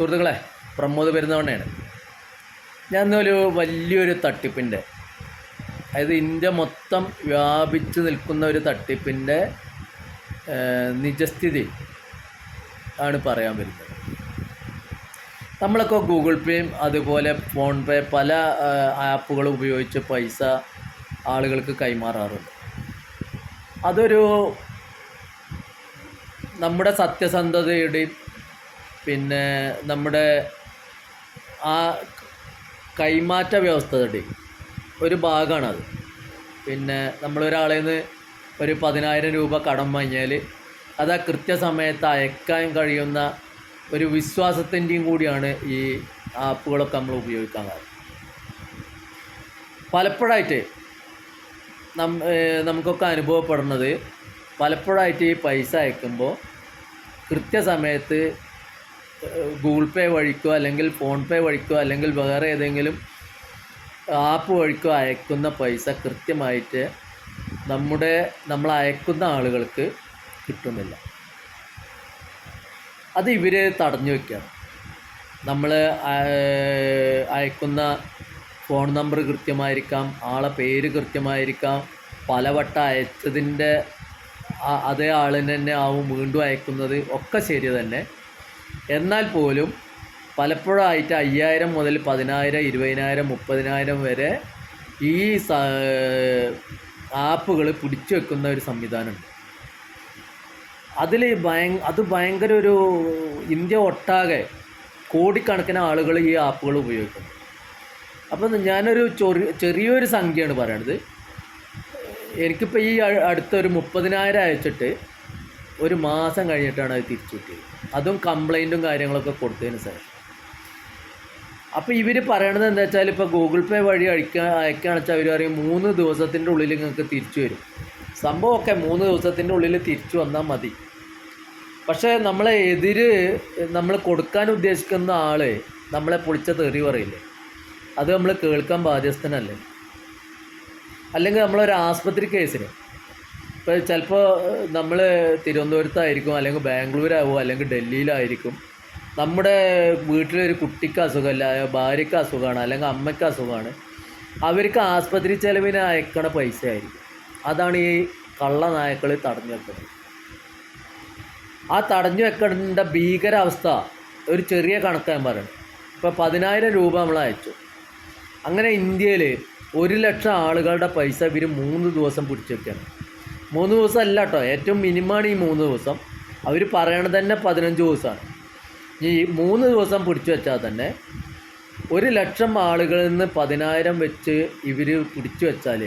സുഹൃത്തുക്കളെ, പ്രമോദ് പെരുന്നവണ്ണയാണ്. ഞാൻ ഇന്നൊരു വലിയൊരു തട്ടിപ്പിൻ്റെ, അതായത് ഇന്ത്യ മൊത്തം വ്യാപിച്ചു നിൽക്കുന്ന ഒരു തട്ടിപ്പിൻ്റെ നിജസ്ഥിതി ആണ് പറയാൻ വരുന്നത്. നമ്മളൊക്കെ ഗൂഗിൾ പേയും അതുപോലെ ഫോൺ പേ പല ആപ്പുകൾ ഉപയോഗിച്ച് പൈസ ആളുകൾക്ക് കൈമാറാറുണ്ട്. അതൊരു നമ്മുടെ സത്യസന്ധതയുടെയും പിന്നെ നമ്മുടെ ആ കൈമാറ്റ വ്യവസ്ഥയുടെയും ഒരു ഭാഗമാണത്. പിന്നെ നമ്മളൊരാളിൽ നിന്ന് ഒരു 10,000 രൂപ കടം വാങ്ങിയാൽ അത് ആ കൃത്യസമയത്ത് അയക്കാൻ കഴിയുന്ന ഒരു വിശ്വാസത്തിൻ്റെയും കൂടിയാണ് ഈ ആപ്പുകളൊക്കെ നമ്മൾ ഉപയോഗിക്കാൻ കാരണം. പലപ്പോഴായിട്ട് നമുക്കൊക്കെ അനുഭവപ്പെടുന്നത്, പലപ്പോഴായിട്ട് ഈ പൈസ അയക്കുമ്പോൾ കൃത്യസമയത്ത് ഗൂഗിൾ പേ വഴിക്കോ അല്ലെങ്കിൽ ഫോൺ പേ വഴിക്കോ അല്ലെങ്കിൽ വേറെ ഏതെങ്കിലും ആപ്പ് വഴിക്കോ അയക്കുന്ന പൈസ കൃത്യമായിട്ട് നമ്മൾ അയക്കുന്ന ആളുകൾക്ക് കിട്ടുന്നില്ല. അത് ഇവർ തടഞ്ഞു വയ്ക്കുകയാണ്. നമ്മൾ അയക്കുന്ന ഫോൺ നമ്പർ കൃത്യമായിരിക്കാം, ആളെ പേര് കൃത്യമായിരിക്കാം, പലവട്ടം അയച്ചതിൻ്റെ അതേ ആളിന് തന്നെ ആവും വീണ്ടും അയക്കുന്നത്, ഒക്കെ ശരി തന്നെ. എന്നാൽ പോലും പലപ്പോഴായിട്ട് 5,000 മുതൽ 10,000, 20,000, 30,000 വരെ ഈ ആപ്പുകൾ പിടിച്ചു വെക്കുന്ന ഒരു സംവിധാനമുണ്ട്. അത് ഭയങ്കര ഒരു ഇന്ത്യ ഒട്ടാകെ കോടിക്കണക്കിന് ആളുകൾ ഈ ആപ്പുകൾ ഉപയോഗിക്കുന്നു. അപ്പം ഞാനൊരു ചെറിയൊരു സംഖ്യയാണ് പറയണത്. എനിക്കിപ്പോൾ ഈ അടുത്തൊരു 30,000 അയച്ചിട്ട് ഒരു മാസം കഴിഞ്ഞിട്ടാണ് അത് തിരിച്ചു കിട്ടിയത്, അതും കംപ്ലൈൻറ്റും കാര്യങ്ങളൊക്കെ കൊടുത്തതിന് ശേഷം. അപ്പോൾ ഇവർ പറയണത് എന്താ വെച്ചാൽ, ഇപ്പോൾ ഗൂഗിൾ പേ വഴി അയക്കുകയാണെന്ന് വെച്ചാൽ അവർ പറയും 3 ദിവസത്തിൻ്റെ ഉള്ളിൽ നിങ്ങൾക്ക് തിരിച്ചു വരും. സംഭവമൊക്കെ 3 ദിവസത്തിൻ്റെ ഉള്ളിൽ തിരിച്ചു വന്നാൽ മതി. പക്ഷേ നമ്മൾ കൊടുക്കാൻ ഉദ്ദേശിക്കുന്ന ആൾ നമ്മളെ പൊളിച്ച തെറി പറയില്ലേ, അത് നമ്മൾ കേൾക്കാൻ ബാധ്യസ്ഥനല്ലേ. അല്ലെങ്കിൽ നമ്മളൊരു ആസ്പത്രി കേസിന്, ഇപ്പോൾ ചിലപ്പോൾ നമ്മൾ തിരുവനന്തപുരത്തായിരിക്കും, അല്ലെങ്കിൽ ബാംഗ്ലൂരാവോ അല്ലെങ്കിൽ ഡൽഹിയിലായിരിക്കും. നമ്മുടെ വീട്ടിലൊരു കുട്ടിക്ക് അസുഖമില്ല, ഭാര്യയ്ക്ക് അസുഖമാണ്, അല്ലെങ്കിൽ അമ്മയ്ക്ക് അസുഖമാണ്. അവർക്ക് ആസ്പത്രി ചെലവിന് അയക്കണ പൈസ ആയിരിക്കും. അതാണ് ഈ കള്ളനായക്കൾ തടഞ്ഞു വെക്കുന്നത്. ആ തടഞ്ഞു വെക്കേണ്ട ഭീകരാവസ്ഥ ഒരു ചെറിയ കണക്കാൻ പറയുന്നത്. ഇപ്പോൾ 10,000 രൂപ നമ്മൾ അയച്ചു. അങ്ങനെ ഇന്ത്യയിൽ 1,00,000 ആളുകളുടെ പൈസ ഇവർ 3 ദിവസം പിടിച്ചു വെക്കുകയാണ്. 3 ദിവസം അല്ല കേട്ടോ, ഏറ്റവും മിനിമമാണ് ഈ 3 ദിവസം. അവർ പറയണത് തന്നെ 15 ദിവസമാണ്. ഈ 3 ദിവസം പിടിച്ചു വെച്ചാൽ തന്നെ 1,00,000 ആളുകളിൽ നിന്ന് 10,000 വെച്ച് ഇവർ പിടിച്ചു വെച്ചാൽ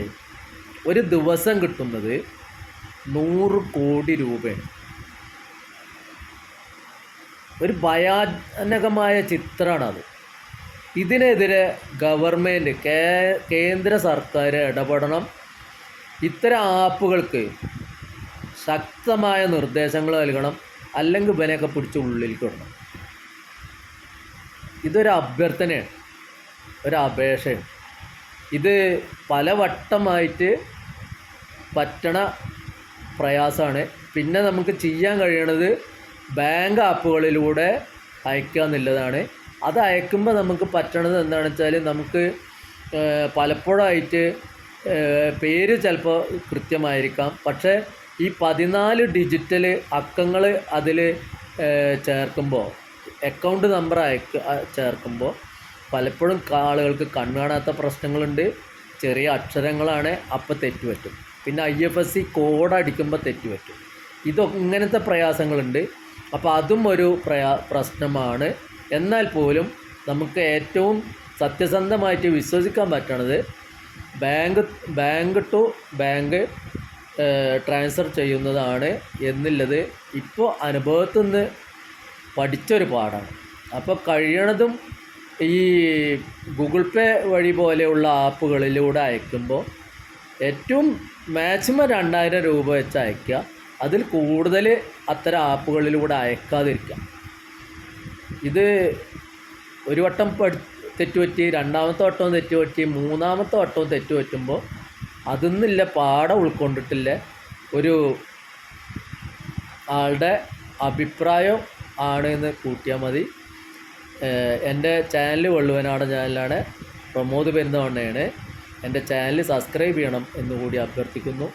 ഒരു ദിവസം കിട്ടുന്നത് 100 കോടി രൂപയാണ്. ഒരു ഭയാനകമായ ചിത്രമാണത്. ഇതിനെതിരെ ഗവൺമെൻറ്, കേന്ദ്ര സർക്കാർ ഇടപെടണം. ഇത്തരം ആപ്പുകൾക്ക് ശക്തമായ നിർദ്ദേശങ്ങൾ നൽകണം, അല്ലെങ്കിൽ ഇവനെയൊക്കെ പിടിച്ച് ഉള്ളിലേക്ക് ഇടണം. ഇതൊരു അഭ്യർത്ഥനയാണ്, ഒരു അപേക്ഷയാണ്. ഇത് പലവട്ടമായിട്ട് പറ്റണ പ്രയാസമാണ്. പിന്നെ നമുക്ക് ചെയ്യാൻ കഴിയണത് ബാങ്ക് ആപ്പുകളിലൂടെ അയക്കുക എന്നുള്ളതാണ്. അത് അയക്കുമ്പോൾ നമുക്ക് പറ്റണത് എന്താണെന്ന് വെച്ചാൽ, നമുക്ക് പലപ്പോഴായിട്ട് പേര് ചിലപ്പോൾ കൃത്യമായിരിക്കാം, പക്ഷേ ഈ 14 ഡിജിറ്റൽ അക്കങ്ങൾ അതിൽ ചേർക്കുമ്പോൾ, അക്കൗണ്ട് നമ്പർ ചേർക്കുമ്പോൾ പലപ്പോഴും ആളുകൾക്ക് കണ്ണുകാണാത്ത പ്രശ്നങ്ങളുണ്ട്. ചെറിയ അക്ഷരങ്ങളാണ്, അപ്പോൾ തെറ്റുപറ്റും. പിന്നെ IFSC കോഡ് അടിക്കുമ്പോൾ തെറ്റുപറ്റും. ഇങ്ങനത്തെ പ്രയാസങ്ങളുണ്ട്. അപ്പോൾ അതും ഒരു പ്രശ്നമാണ്. എന്നാൽ പോലും നമുക്ക് ഏറ്റവും സത്യസന്ധമായിട്ട് വിശ്വസിക്കാൻ പറ്റണത് ബാങ്ക് ടു ബാങ്ക് ട്രാൻസ്ഫർ ചെയ്യുന്നതാണ് എന്നുള്ളത് ഇപ്പോൾ അനുഭവത്തിൽ നിന്ന് പഠിച്ചൊരു പാഠമാണ്. അപ്പോൾ കഴിയണതും ഈ ഗൂഗിൾ പേ വഴി പോലെയുള്ള ആപ്പുകളിലൂടെ അയക്കുമ്പോൾ ഏറ്റവും മാക്സിമം 2,000 രൂപ വെച്ച് അയക്കുക. അതിൽ കൂടുതൽ അത്തരം ആപ്പുകളിലൂടെ അയക്കാതിരിക്കുക. ഇത് ഒരു വട്ടം തെറ്റുപറ്റി, രണ്ടാമത്തെ വട്ടവും തെറ്റുപറ്റി, മൂന്നാമത്തെ വട്ടവും തെറ്റുപറ്റുമ്പോൾ അതൊന്നുമില്ല പാഠം ഉൾക്കൊണ്ടിട്ടില്ല ഒരു ആളുടെ അഭിപ്രായം ആണ് എന്ന് കൂട്ടിയാൽ മതി. എൻ്റെ ചാനൽ വള്ളുവനാടൻ ചാനലാണ്, പ്രമോദ് പെരുന്തവണ്ണയാണ്. എൻ്റെ ചാനൽ സബ്സ്ക്രൈബ് ചെയ്യണം എന്നുകൂടി അഭ്യർത്ഥിക്കുന്നു.